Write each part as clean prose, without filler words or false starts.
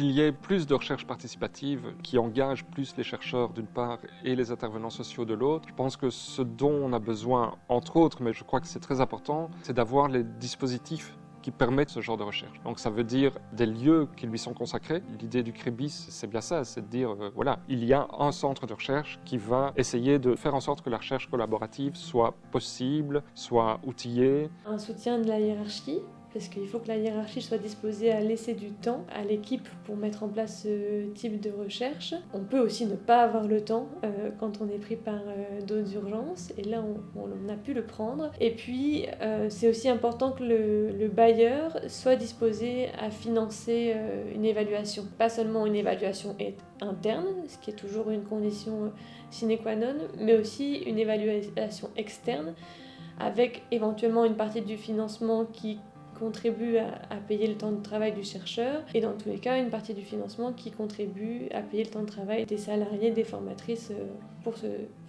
qu'il y ait plus de recherche participative qui engage plus les chercheurs d'une part et les intervenants sociaux de l'autre. Je pense que ce dont on a besoin, entre autres, mais je crois que c'est très important, c'est d'avoir les dispositifs qui permettent ce genre de recherche. Donc ça veut dire des lieux qui lui sont consacrés. L'idée du CREBIS, c'est bien ça, c'est de dire, voilà, il y a un centre de recherche qui va essayer de faire en sorte que la recherche collaborative soit possible, soit outillée. Un soutien de la hiérarchie, parce qu'il faut que la hiérarchie soit disposée à laisser du temps à l'équipe pour mettre en place ce type de recherche. On peut aussi ne pas avoir le temps quand on est pris par d'autres urgences, et là on a pu le prendre. Et puis c'est aussi important que le bailleur soit disposé à financer une évaluation, pas seulement une évaluation interne, ce qui est toujours une condition sine qua non, mais aussi une évaluation externe, avec éventuellement une partie du financement qui contribue à payer le temps de travail du chercheur, et dans tous les cas une partie du financement qui contribue à payer le temps de travail des salariés, des formatrices pour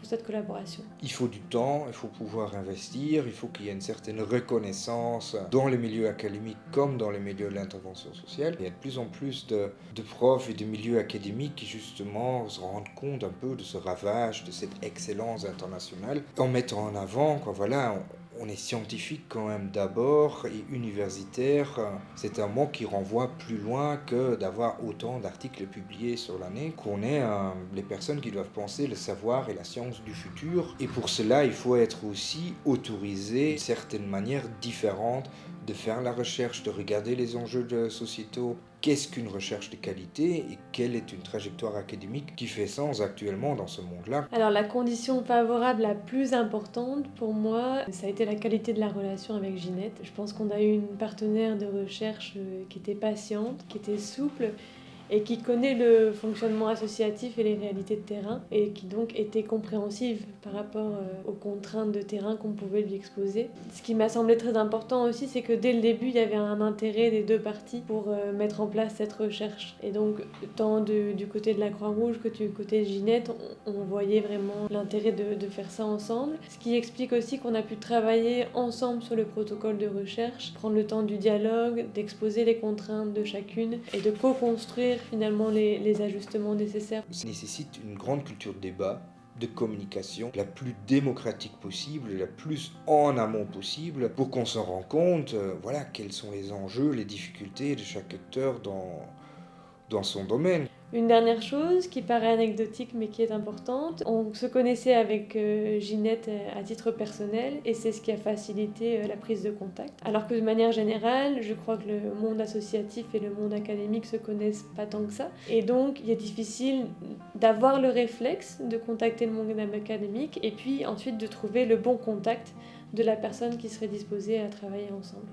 cette collaboration. Il faut du temps, il faut pouvoir investir, il faut qu'il y ait une certaine reconnaissance dans les milieux académiques comme dans les milieux de l'intervention sociale. Il y a de plus en plus de profs et de milieux académiques qui justement se rendent compte un peu de ce ravage, de cette excellence internationale, en mettant en avant, voilà, on est scientifique quand même d'abord et universitaire. C'est un mot qui renvoie plus loin que d'avoir autant d'articles publiés sur l'année, qu'on est les personnes qui doivent penser le savoir et la science du futur. Et pour cela, il faut être aussi autorisé d'une certaine manière différente de faire la recherche, de regarder les enjeux sociétaux. Qu'est-ce qu'une recherche de qualité et quelle est une trajectoire académique qui fait sens actuellement dans ce monde-là? Alors la condition favorable la plus importante pour moi, ça a été la qualité de la relation avec Ginette. Je pense qu'on a eu une partenaire de recherche qui était patiente, qui était souple, et qui connaît le fonctionnement associatif et les réalités de terrain, et qui donc était compréhensive par rapport aux contraintes de terrain qu'on pouvait lui exposer. Ce qui m'a semblé très important aussi, c'est que dès le début, il y avait un intérêt des deux parties pour mettre en place cette recherche. Et donc, tant du côté de la Croix-Rouge que du côté de Ginette, on voyait vraiment l'intérêt de faire ça ensemble. Ce qui explique aussi qu'on a pu travailler ensemble sur le protocole de recherche, prendre le temps du dialogue, d'exposer les contraintes de chacune et de co-construire finalement les ajustements nécessaires. Ça nécessite une grande culture de débat, de communication, la plus démocratique possible, la plus en amont possible, pour qu'on se rende compte, voilà, quels sont les enjeux, les difficultés de chaque acteur dans son domaine. Une dernière chose qui paraît anecdotique mais qui est importante, on se connaissait avec Ginette à titre personnel, et c'est ce qui a facilité la prise de contact. Alors que de manière générale, je crois que le monde associatif et le monde académique se connaissent pas tant que ça, et donc il est difficile d'avoir le réflexe de contacter le monde académique et puis ensuite de trouver le bon contact de la personne qui serait disposée à travailler ensemble.